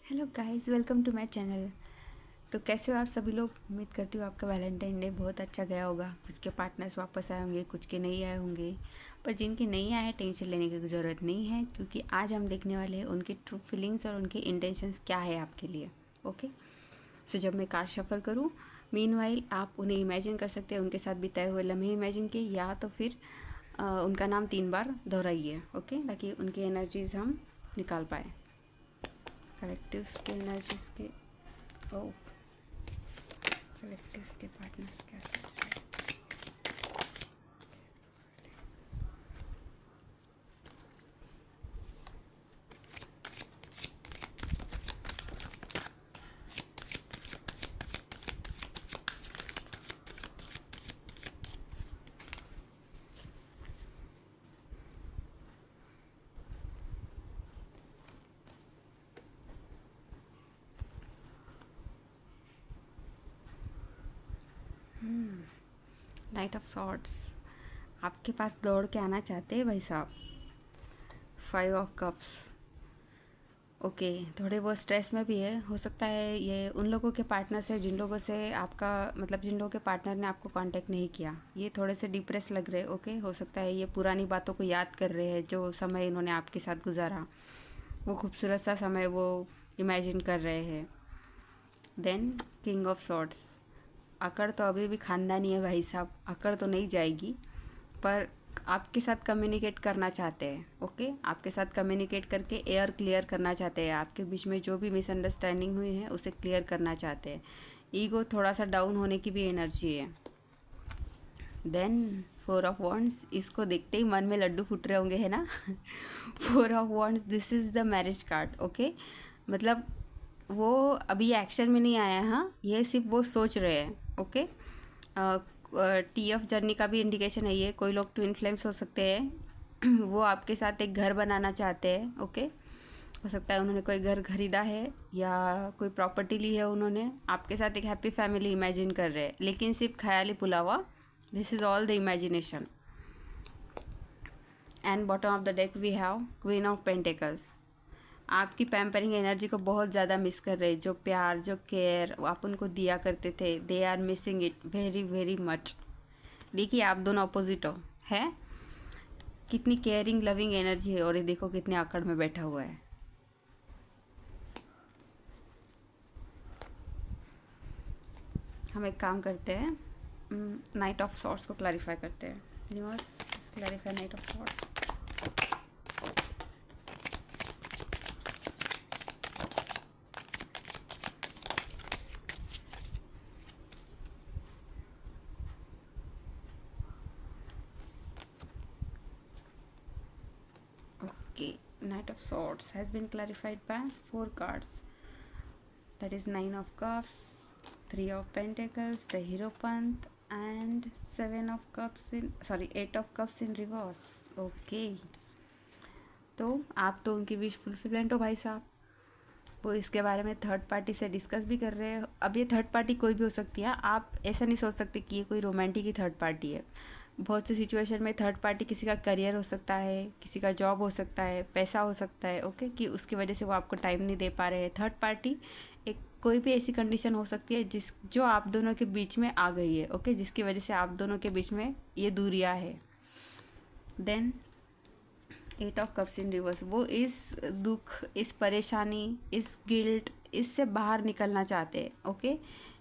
Hello guys, welcome to my channel. तो कैसे हो आप सभी लोग। उम्मीद करती हूँ आपका वैलेंटाइन डे बहुत अच्छा गया होगा। कुछ के पार्टनर्स वापस आए होंगे, कुछ के नहीं आए होंगे। पर जिनके नहीं आए टेंशन लेने की ज़रूरत नहीं है, क्योंकि आज हम देखने वाले हैं उनकी ट्रू फीलिंग्स और उनके इंटेंशंस क्या है आपके लिए। ओके, सो जब मैं कार्ड शफल करूँ, मीनवाइल आप उन्हें इमेजिन कर सकते हैं, उनके साथ बिताए हुए लम्हे इमेजिन किए, या तो फिर उनका नाम 3 बार दोहराइए। ओके, ताकि उनकी एनर्जीज हम निकाल पाए। कलेक्टिव्स के एनर्जीज के ओ कलेक्टिव्स के पार्टनर्स क्या सोच रहे हैं। नाइट ऑफ सॉर्ड्स आपके पास दौड़ के आना चाहते हैं भाई साहब। 5 ऑफ कप्स। ओके, थोड़े वो स्ट्रेस में भी है। हो सकता है ये उन लोगों के पार्टनर से जिन लोगों से आपका मतलब जिन लोगों के पार्टनर ने आपको कांटेक्ट नहीं किया, ये थोड़े से डिप्रेस लग रहे। ओके, हो सकता है ये पुरानी बातों को याद कर रहे हैं, जो समय इन्होंने आपके साथ गुजारा, वो खूबसूरत सा समय वो इमेजिन कर रहे हैं। Then king of swords. अकड़ तो अभी भी खानदानी है भाई साहब, अकड़ तो नहीं जाएगी, पर आपके साथ कम्युनिकेट करना चाहते हैं। ओके, आपके साथ कम्युनिकेट करके एयर क्लियर करना चाहते हैं। आपके बीच में जो भी मिसअंडरस्टैंडिंग हुई है उसे क्लियर करना चाहते हैं। ईगो थोड़ा सा डाउन होने की भी एनर्जी है। देन 4 ऑफ वॉन्ड्स, इसको देखते ही मन में लड्डू फूट रहे होंगे, है ना। 4 of wands, this is the marriage card. Okay, मतलब वो अभी एक्शन में नहीं आया है, हाँ, ये सिर्फ वो सोच रहे हैं। ओके, टी ऑफ जर्नी का भी इंडिकेशन है ये। कोई लोग ट्विन फ्लेम्स हो सकते हैं। वो आपके साथ एक घर बनाना चाहते हैं। ओके, हो सकता है उन्होंने कोई घर खरीदा है या कोई प्रॉपर्टी ली है, उन्होंने आपके साथ एक हैप्पी फैमिली इमेजिन कर रहे हैं, लेकिन सिर्फ ख्याली पुलावा। This is all the imagination. And bottom of the deck we have queen of pentacles. आपकी पैम्परिंग एनर्जी को बहुत ज़्यादा मिस कर रहे हैं। जो प्यार, जो केयर आप उनको दिया करते थे, they are missing it very very much. देखिए, आप दोनों अपोजिट हो, है। कितनी केयरिंग लविंग एनर्जी है, और ये देखो कितने आकड़ में बैठा हुआ है। हम एक काम करते हैं, नाइट ऑफ सॉर्ट्स को क्लैरिफाई करते हैं। Universe clarify knight of swords. Okay, Knight of Swords has been clarified by 4 cards. That is 9 of Cups, 3 of Pentacles, the Hierophant, and 7 of Cups in 8 of Cups in reverse. Okay, तो आप तो उनकी wish fulfilment हो भाई साहब। वो इसके बारे में थर्ड पार्टी से डिस्कस भी कर रहे हैं। अब ये थर्ड पार्टी कोई भी हो सकती है, आप ऐसा नहीं सोच सकते कि ये कोई रोमांटिक ही थर्ड पार्टी है। बहुत सी सिचुएशन में थर्ड पार्टी किसी का करियर हो सकता है, किसी का जॉब हो सकता है, पैसा हो सकता है। ओके, कि उसकी वजह से वो आपको टाइम नहीं दे पा रहे हैं। थर्ड पार्टी एक कोई भी ऐसी कंडीशन हो सकती है जो आप दोनों के बीच में आ गई है। ओके, जिसकी वजह से आप दोनों के बीच में ये दूरियां है। Then 8 of cups in reverse, वो इस दुख, इस परेशानी, इस गिल्ट, इससे बाहर निकलना चाहते हैं। ओके,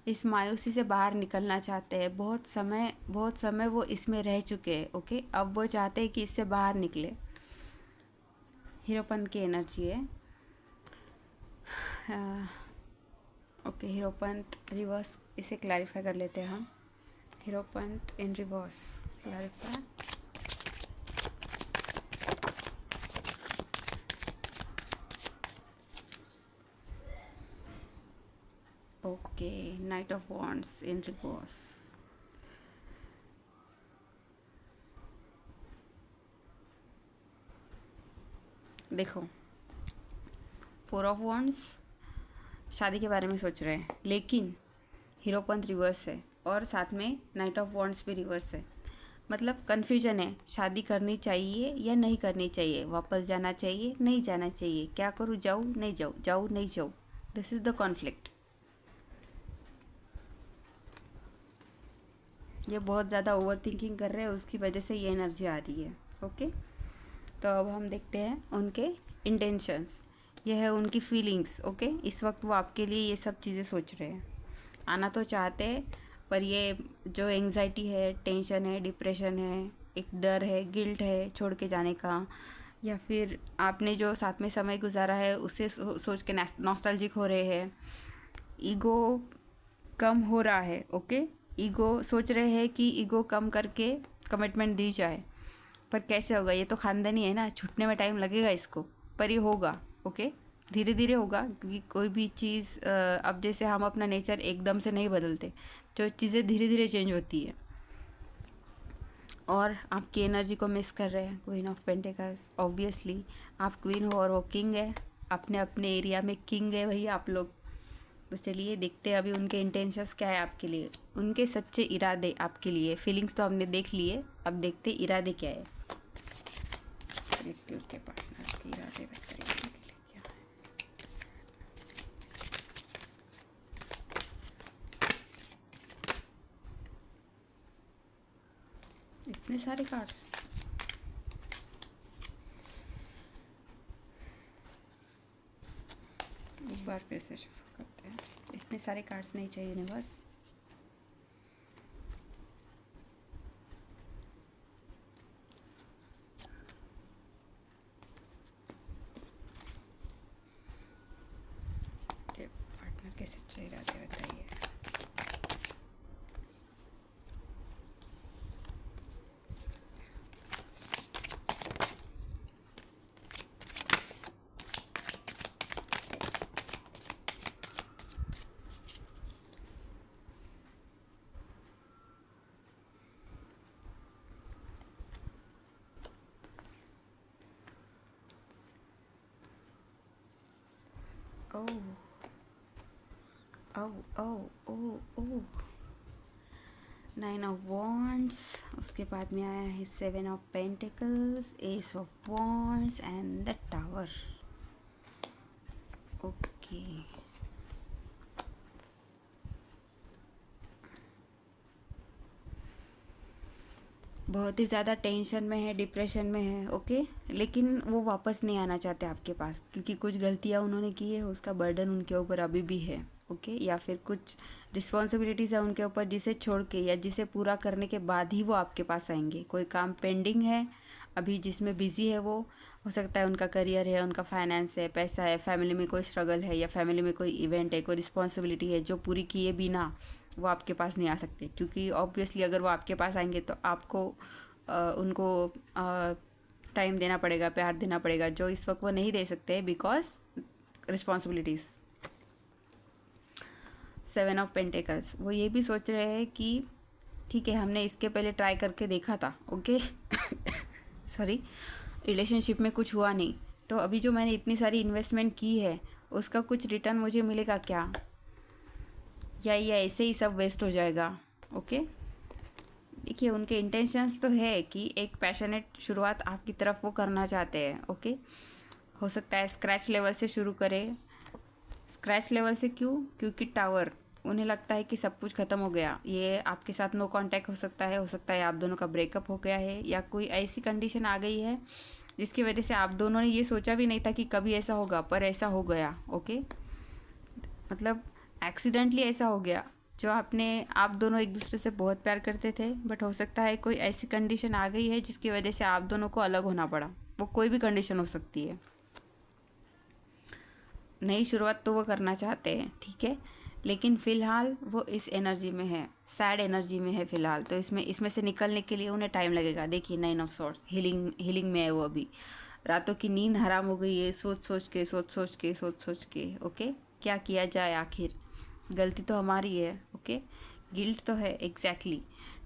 इस मायूसी से बाहर निकलना चाहते हैं। बहुत समय वो इसमें रह चुके हैं। ओके, अब वो चाहते हैं कि इससे बाहर निकले। हीरोपन की एनर्जी है। ओके, हीरोपंत रिवर्स, इसे क्लैरिफाई कर लेते हैं हम। Hierophant in reverse clarify. Okay, knight of wands in reverse. देखो, 4 ऑफ वॉन्ड्स शादी के बारे में सोच रहे हैं, लेकिन हीरोपंत रिवर्स है, और साथ में नाइट ऑफ वॉन्ड्स भी रिवर्स है। मतलब कन्फ्यूजन है, शादी करनी चाहिए या नहीं करनी चाहिए, वापस जाना चाहिए नहीं जाना चाहिए, क्या करूँ, जाऊँ नहीं जाऊँ, जाऊँ नहीं जाऊँ। This is the conflict. ये बहुत ज़्यादा ओवर थिंकिंग कर रहे हैं, उसकी वजह से ये एनर्जी आ रही है। ओके, तो अब हम देखते हैं उनके इंटेंशंस। ये है उनकी फीलिंग्स। ओके, इस वक्त वो आपके लिए ये सब चीज़ें सोच रहे हैं, आना तो चाहते हैं, पर ये जो एंग्जाइटी है, टेंशन है, डिप्रेशन है, एक डर है, गिल्ट है छोड़ के जाने का, या फिर आपने जो साथ में समय गुजारा है उससे सोच के नॉस्टैल्जिक हो रहे हैं। ईगो कम हो रहा है। ओके, ईगो सोच रहे हैं कि ईगो कम करके कमिटमेंट दी जाए, पर कैसे होगा? ये तो खानदानी है ना, छूटने में टाइम लगेगा इसको, पर ये होगा। ओके, धीरे धीरे होगा, क्योंकि कोई भी चीज़ अब जैसे हम अपना नेचर एकदम से नहीं बदलते, जो चीज़ें धीरे धीरे चेंज होती है। और आपकी एनर्जी को मिस कर रहे हैं। क्वीन ऑफ पेंटिकल्स, ऑब्वियसली आप क्वीन हो और वो किंग है, अपने अपने एरिया में किंग है भैया आप लोग। तो चलिए देखते हैं अभी उनके इंटेंशंस क्या है आपके लिए, उनके सच्चे इरादे आपके लिए। फीलिंग्स तो हमने देख लिए, अब देखते इरादे क्या है। देखते उसके पार्टनर के इरादे बेहतर करने के लिए क्या है। इतने सारे कार्ड्स, एक बार फिर से शफल करते हैं। इतने सारे कार्ड्स नहीं चाहिए ना बस। पार्टनर के सच्चे इरादे बताइए। ओह ओह ओह ओह ओह, 9 ऑफ वॉन्ड्स, उसके बाद में आया है 7 of pentacles, S of wands and the tower. Okay, बहुत ही ज़्यादा टेंशन में है, डिप्रेशन में है। ओके, लेकिन वो वापस नहीं आना चाहते आपके पास, क्योंकि कुछ गलतियाँ उन्होंने की है, उसका बर्डन उनके ऊपर अभी भी है। ओके, या फिर कुछ रिस्पॉन्सिबिलिटीज़ है उनके ऊपर, जिसे छोड़ के या जिसे पूरा करने के बाद ही वो आपके पास आएंगे। कोई काम पेंडिंग है अभी जिसमें बिजी है वो, हो सकता है उनका करियर है, उनका फाइनेंस है, पैसा है, फैमिली में कोई स्ट्रगल है, या फैमिली में कोई इवेंट है, कोई रिस्पॉन्सिबिलिटी है जो पूरी किए बिना वो आपके पास नहीं आ सकते। क्योंकि ऑब्वियसली अगर वो आपके पास आएंगे तो आपको उनको टाइम देना पड़ेगा, प्यार देना पड़ेगा, जो इस वक्त वो नहीं दे सकते बिकॉज रिस्पॉन्सिबिलिटीज़। 7 ऑफ पेंटिकल्स, वो ये भी सोच रहे हैं कि ठीक है हमने इसके पहले ट्राई करके देखा था। ओके सॉरी, रिलेशनशिप में कुछ हुआ नहीं, तो अभी जो मैंने इतनी सारी इन्वेस्टमेंट की है उसका कुछ रिटर्न मुझे मिलेगा क्या, या ये ऐसे ही सब वेस्ट हो जाएगा। ओके, देखिए उनके इंटेंशंस तो है कि एक पैशनेट शुरुआत आपकी तरफ वो करना चाहते हैं। ओके, हो सकता है स्क्रैच लेवल से शुरू करें। स्क्रैच लेवल से क्यों? क्योंकि टावर, उन्हें लगता है कि सब कुछ ख़त्म हो गया, ये आपके साथ नो कांटेक्ट हो सकता है आप दोनों का ब्रेकअप हो गया है, या कोई ऐसी कंडीशन आ गई है जिसकी वजह से आप दोनों ने ये सोचा भी नहीं था कि कभी ऐसा होगा, पर ऐसा हो गया। ओके, मतलब एक्सीडेंटली ऐसा हो गया। जो आप दोनों एक दूसरे से बहुत प्यार करते थे, बट हो सकता है कोई ऐसी कंडीशन आ गई है जिसकी वजह से आप दोनों को अलग होना पड़ा। वो कोई भी कंडीशन हो सकती है। नई शुरुआत तो वो करना चाहते हैं, ठीक है, लेकिन फ़िलहाल वो इस एनर्जी में है, सैड एनर्जी में है फ़िलहाल। तो इसमें से निकलने के लिए उन्हें टाइम लगेगा। देखिए 9 ऑफ सॉर्ड्स, हीलिंग में है वो अभी। रातों की नींद हराम हो गई है सोच सोच के। ओके, क्या किया जाए आखिर, गलती तो हमारी है। ओके, गिल्ट तो है, एग्जैक्टली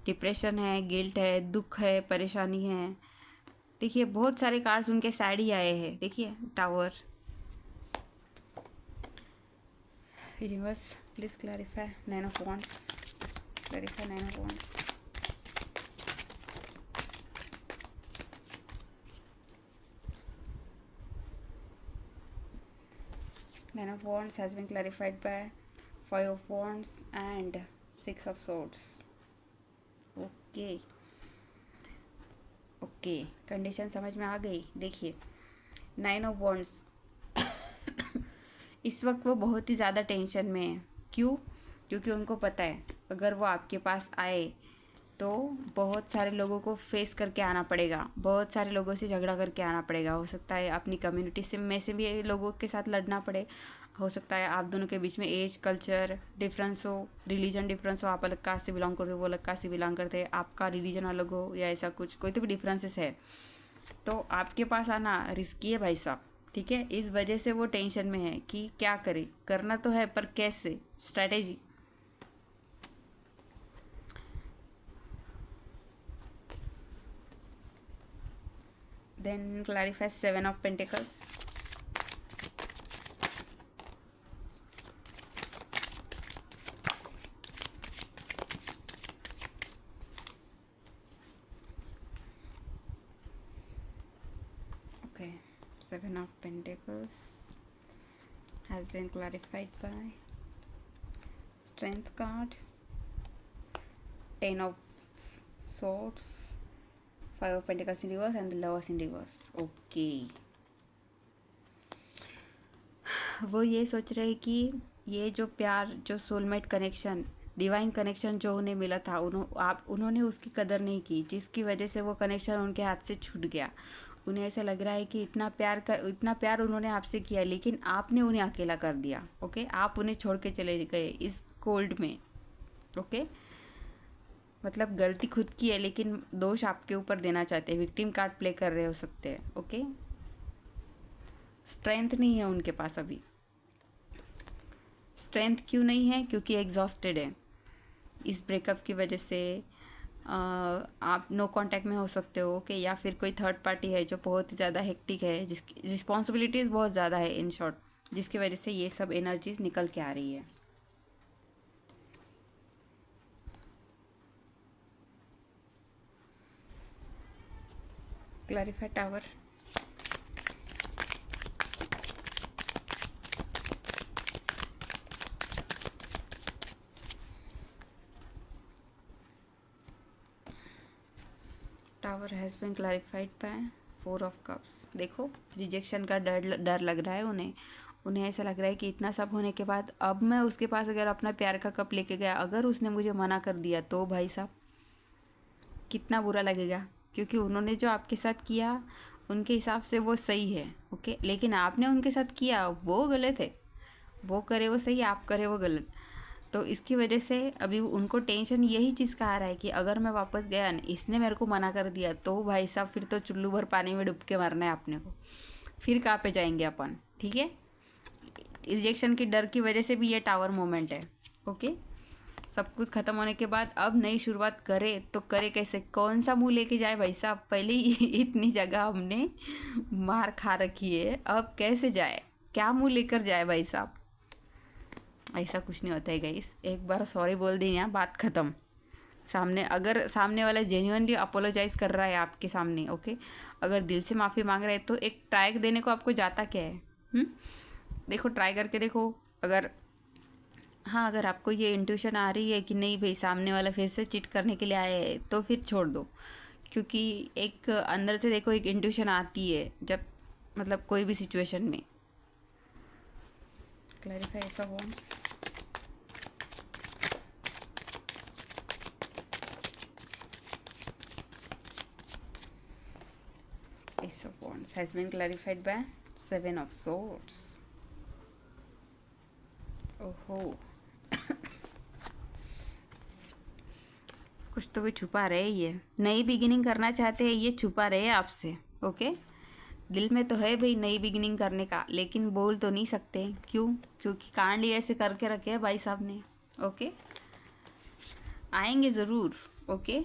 डिप्रेशन है, गिल्ट है, दुख है, परेशानी है। देखिए बहुत सारे कार्ड्स उनके साइड ही आए हैं। देखिए tower, universe please clarify 9 of wands, clarify 9 of wands. Nine of Wands has been clarified by Five of Wands and Six of Swords. Okay okay, condition समझ में आ गई। देखिए, नाइन ऑफ वॉन्ड्स इस वक्त वो बहुत ही ज़्यादा टेंशन में है। क्यों? क्योंकि उनको पता है अगर वो आपके पास आए तो बहुत सारे लोगों को फेस करके आना पड़ेगा, बहुत सारे लोगों से झगड़ा करके आना पड़ेगा। हो सकता है अपनी कम्युनिटी से में से भी लोगों के साथ लड़ना पड़े, हो सकता है आप दोनों के बीच में एज कल्चर डिफरेंस हो, रिलीजन डिफरेंस हो, आप अलग कास्ट से बिलोंग करते हो, वो अलग कास्ट से बिलोंग करते हैं, आपका रिलीजन अलग हो या ऐसा कुछ कोई तो भी डिफरेंसेस है, तो आपके पास आना रिस्की है भाई साहब। ठीक है, इस वजह से वो टेंशन में है कि क्या करे, करना तो है पर कैसे, strategy. Then clarify Seven of Pentacles. Okay, Seven of Pentacles has been clarified by Strength card, Ten of Swords, Five of Pentacles in reverse and the Lovers in reverse. Okay, वो ये सोच रहे कि ये जो प्यार, जो सोलमेट कनेक्शन, डिवाइन कनेक्शन जो उन्हें मिला था, उन्होंने उसकी कदर नहीं की, जिसकी वजह से वो कनेक्शन उनके हाथ से छूट गया। उन्हें ऐसा लग रहा है कि इतना प्यार उन्होंने आपसे किया, लेकिन आपने उन्हें अकेला कर दिया। ओके, आप उन्हें छोड़ के चले गए इस कोल्ड में। ओके, मतलब गलती खुद की है लेकिन दोष आपके ऊपर देना चाहते हैं, विक्टिम कार्ड प्ले कर रहे हो सकते हैं। ओके, स्ट्रेंथ नहीं है उनके पास अभी। स्ट्रेंथ क्यों नहीं है? क्योंकि एग्जॉस्टेड है इस ब्रेकअप की वजह से। आप नो कांटेक्ट में हो सकते हो कि या फिर कोई थर्ड पार्टी है जो बहुत ही ज़्यादा हेक्टिक है, जिसकी रिस्पॉन्सिबिलिटीज़ बहुत ज़्यादा है इन शॉर्ट, जिसकी वजह से ये सब एनर्जीज निकल के आ रही है। Clarify tower. Tower has been clarified by four of cups. देखो, रिजेक्शन का डर लग रहा है उन्हें ऐसा लग रहा है कि इतना सब होने के बाद अब मैं उसके पास अगर अपना प्यार का कप लेके गया, अगर उसने मुझे मना कर दिया तो भाई साहब कितना बुरा लगेगा। क्योंकि उन्होंने जो आपके साथ किया उनके हिसाब से वो सही है। ओके, लेकिन आपने उनके साथ किया वो गलत है। वो करे वो सही, आप करे वो गलत। तो इसकी वजह से अभी उनको टेंशन यही चीज़ का आ रहा है कि अगर मैं वापस गया, इसने मेरे को मना कर दिया तो भाई साहब फिर तो चुल्लू भर पानी में डूब के मरना है अपने को, फिर कहाँ पे जाएंगे अपन। ठीक है, रिजेक्शन के डर की वजह से भी ये टावर मोमेंट है। ओके, सब कुछ ख़त्म होने के बाद अब नई शुरुआत करे तो करे कैसे, कौन सा मुंह लेके जाए भाई साहब। पहले ही इतनी जगह हमने मार खा रखी है, अब कैसे जाए, क्या मुंह लेकर जाए भाई साहब। ऐसा कुछ नहीं होता है गाइस, एक बार सॉरी बोल दी ना, बात ख़त्म। अगर सामने वाला जेन्युइनली अपोलोजाइज कर रहा है आपके सामने, ओके, अगर दिल से माफ़ी मांग रहा है तो एक ट्राई देने को आपको जाता क्या है। देखो, ट्राई करके देखो। अगर आपको ये इंट्यूशन आ रही है कि नहीं भाई सामने वाला फिर से चीट करने के लिए आया है, तो फिर छोड़ दो। क्योंकि एक अंदर से देखो एक इंट्यूशन आती है जब मतलब कोई भी सिचुएशन में। क्लैरिफाई ऐसा wants. Ace of Wands has been clarified by Seven of Swords. ओहो कुछ तो भी छुपा रहे, ये नई बिगिनिंग करना चाहते हैं, ये छुपा रहे आपसे। ओके, दिल में तो है भाई नई बिगिनिंग करने का, लेकिन बोल तो नहीं सकते। क्यों? क्योंकि कांड ही ऐसे करके रखे हैं भाई साहब ने। ओके, आएंगे ज़रूर। ओके,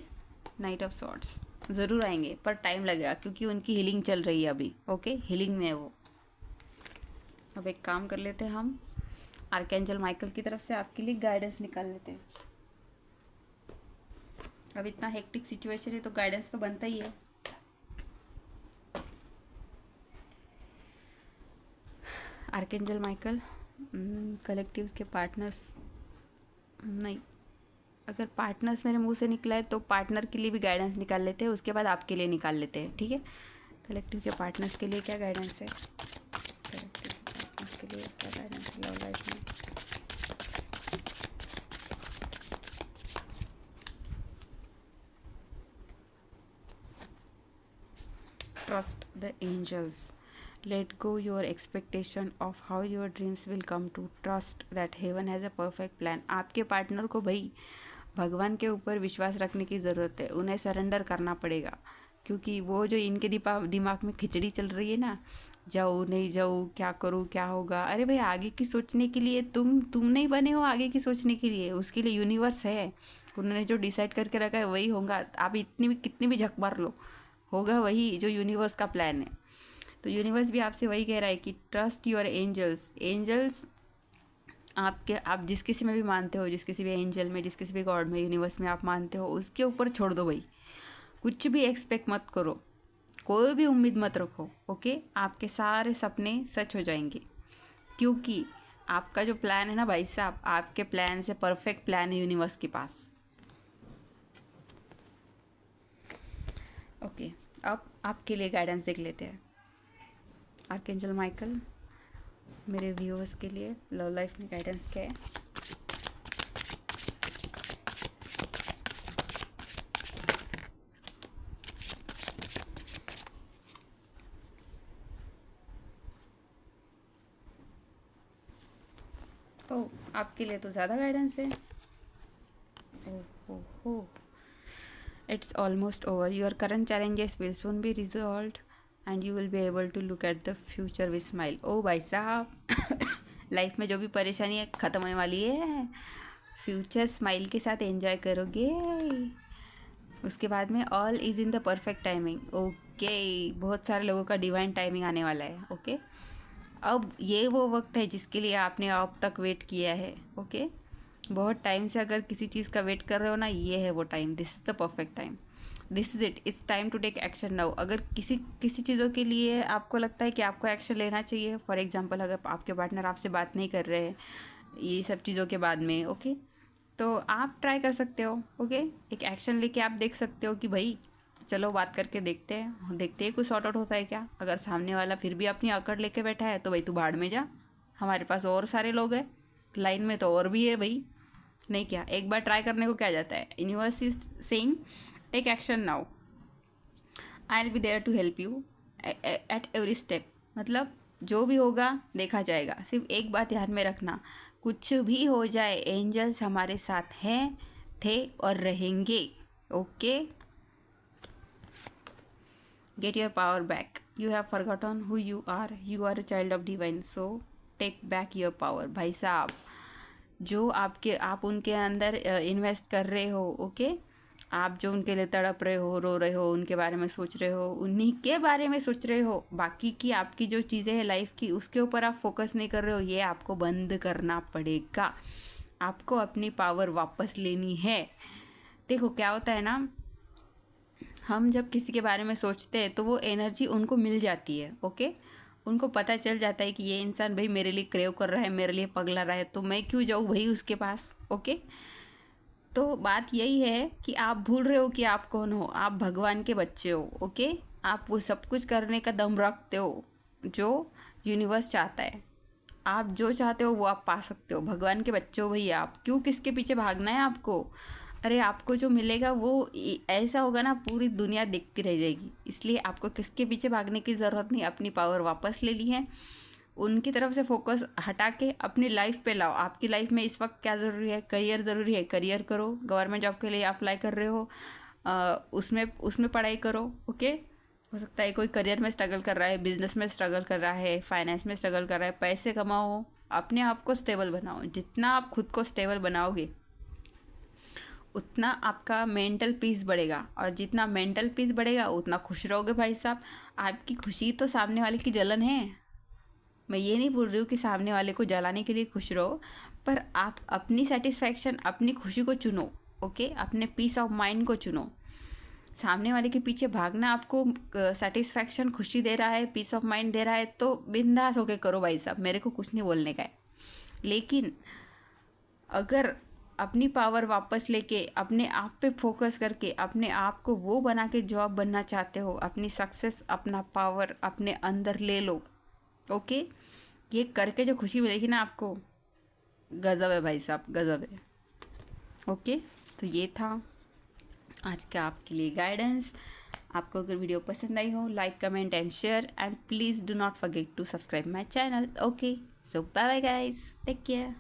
नाइट ऑफ सॉर्ड्स ज़रूर आएंगे पर टाइम लगेगा, क्योंकि उनकी हीलिंग चल रही है अभी। ओके, हीलिंग में है वो। अब एक काम कर लेते हैं, हम आर्कएंजल माइकल की तरफ से आपके लिए गाइडेंस निकाल लेते हैं। अब इतना हेक्टिक सिचुएशन है तो गाइडेंस तो बनता ही है। आर्कएंजल माइकल, कलेक्टिव के पार्टनर्स नहीं, अगर पार्टनर्स मेरे मुंह से निकला है तो पार्टनर के लिए भी गाइडेंस निकाल लेते हैं, उसके बाद आपके लिए निकाल लेते हैं, ठीक है। कलेक्टिव के पार्टनर्स के लिए क्या गाइडेंस है, कलेक्टिव के पार्टनर्स के लिए क्या गाइडेंस है लव लाइफ में। Trust the angels. Let go your expectation of how your dreams will come to. Trust that heaven has a perfect plan. आपके पार्टनर को भाई भगवान के ऊपर विश्वास रखने की ज़रूरत है, उन्हें सरेंडर करना पड़ेगा, क्योंकि वो जो इनके दिमाग में खिचड़ी चल रही है ना, जाऊँ नहीं जाऊँ, क्या करूँ क्या होगा, अरे भाई आगे की सोचने के लिए तुम नहीं बने हो, आगे की सोचने के लिए उसके लिए यूनिवर्स है, उन्होंने जो डिसाइड करके रखा है वही होगा। आप इतनी भी कितनी भी झक मार लो, होगा वही जो यूनिवर्स का प्लान है। तो यूनिवर्स भी आपसे वही कह रहा है कि ट्रस्ट योर एंजल्स। एंजल्स आप जिस किसी में भी मानते हो, जिस किसी भी एंजल में, जिस किसी भी गॉड में, यूनिवर्स में आप मानते हो, उसके ऊपर छोड़ दो भाई, कुछ भी एक्सपेक्ट मत करो, कोई भी उम्मीद मत रखो, ओके। आपके सारे सपने सच हो जाएंगे, क्योंकि आपका जो प्लान है ना भाई साहब, आपके प्लान से परफेक्ट प्लान है यूनिवर्स के पास, ओके। अब आपके लिए गाइडेंस देख लेते हैं। आर्कएंजल माइकल मेरे व्यूअर्स के लिए लव लाइफ में गाइडेंस क्या है। ओह, आपके लिए तो ज़्यादा गाइडेंस है। ओह, it's almost over. Your current challenges will soon be resolved and you will be able to look at the future with smile. ओ भाई साहब लाइफ में जो भी परेशानी है ख़त्म होने वाली है, फ्यूचर स्माइल के साथ एंजॉय करोगे। उसके बाद में all is in the perfect timing, okay. बहुत सारे लोगों का डिवाइन टाइमिंग आने वाला है, ओके। अब ये वो वक्त है जिसके लिए आपने अब तक वेट किया है, ओके। बहुत टाइम से अगर किसी चीज़ का वेट कर रहे हो ना, ये है वो time, this is the perfect time, this is it, it's time to take action now. अगर किसी चीज़ों के लिए आपको लगता है कि आपको एक्शन लेना चाहिए, फॉर एग्जांपल अगर आपके पार्टनर आपसे बात नहीं कर रहे हैं ये सब चीज़ों के बाद में, ओके, तो आप ट्राई कर सकते हो, ओके। एक एक्शन लेके आप देख सकते हो कि भाई चलो बात करके देखते हैं कुछ सॉर्ट आउट होता है क्या। अगर सामने वाला फिर भी अपनी अकड़ लेके बैठा है तो भाई तू भाड़ में जा, हमारे पास और सारे लोग हैं लाइन में, तो और भी है भाई, नहीं क्या, एक बार ट्राई करने को क्या जाता है। Universe is saying take action now, I will be there to help you at every step. मतलब जो भी होगा देखा जाएगा, सिर्फ एक बात ध्यान में रखना, कुछ भी हो जाए एंजल्स हमारे साथ हैं, थे और रहेंगे, okay. Get your power back, you have forgotten who you are a child of divine, so take back your power. भाई साहब जो आप उनके अंदर इन्वेस्ट कर रहे हो, ओके, आप जो उनके लिए तड़प रहे हो, रो रहे हो, उनके बारे में सोच रहे हो, उन्हीं के बारे में सोच रहे हो, बाकी की आपकी जो चीज़ें हैं लाइफ की उसके ऊपर आप फोकस नहीं कर रहे हो, ये आपको बंद करना पड़ेगा। आपको अपनी पावर वापस लेनी है। देखो क्या होता है ना, हम जब किसी के बारे में सोचते हैं तो वो एनर्जी उनको मिल जाती है, ओके। उनको पता चल जाता है कि ये इंसान भाई मेरे लिए क्रेव कर रहा है, मेरे लिए पगला रहा है, तो मैं क्यों जाऊँ भाई उसके पास, ओके। तो बात यही है कि आप भूल रहे हो कि आप कौन हो, आप भगवान के बच्चे हो, ओके। आप वो सब कुछ करने का दम रखते हो जो यूनिवर्स चाहता है, आप जो चाहते हो वो आप पा सकते हो, भगवान के बच्चे हो भैया। आप क्यों किसके पीछे भागना है आपको, अरे आपको जो मिलेगा वो ऐसा होगा ना, पूरी दुनिया देखती रह जाएगी, इसलिए आपको किसके पीछे भागने की ज़रूरत नहीं। अपनी पावर वापस ले ली है, उनकी तरफ से फोकस हटा के अपनी लाइफ पे लाओ। आपकी लाइफ में इस वक्त क्या ज़रूरी है, करियर ज़रूरी है, करियर करो। गवर्नमेंट जॉब के लिए अप्लाई कर रहे हो, उसमें पढ़ाई करो, ओके। हो सकता है कोई करियर में स्ट्रगल कर रहा है, बिजनेस में स्ट्रगल कर रहा है, फाइनेंस में स्ट्रगल कर रहा है, पैसे कमाओ, अपने आप को स्टेबल बनाओ। जितना आप खुद को स्टेबल बनाओगे उतना आपका मेंटल पीस बढ़ेगा, और जितना मेंटल पीस बढ़ेगा उतना खुश रहोगे भाई साहब। आपकी खुशी तो सामने वाले की जलन है, मैं ये नहीं बोल रही हूँ कि सामने वाले को जलाने के लिए खुश रहो, पर आप अपनी सेटिस्फैक्शन, अपनी खुशी को चुनो, ओके। अपने पीस ऑफ माइंड को चुनो। सामने वाले के पीछे भागना आपको सेटिस्फैक्शन, खुशी दे रहा है, पीस ऑफ माइंड दे रहा है, तो बिंदास होके करो भाई साहब, मेरे को कुछ नहीं बोलने का है, लेकिन अगर अपनी पावर वापस लेके अपने आप पे फोकस करके अपने आप को वो बना के जॉब बनना चाहते हो, अपनी सक्सेस अपना पावर अपने अंदर ले लो। ओके, ये करके जो खुशी मिलेगी ना आपको, गजब है भाई साहब, गजब है। ओके, तो ये था आज का आपके लिए गाइडेंस। आपको अगर वीडियो पसंद आई हो, like comment and share, and please do not forget to subscribe my channel. Okay, so bye bye guys, take care.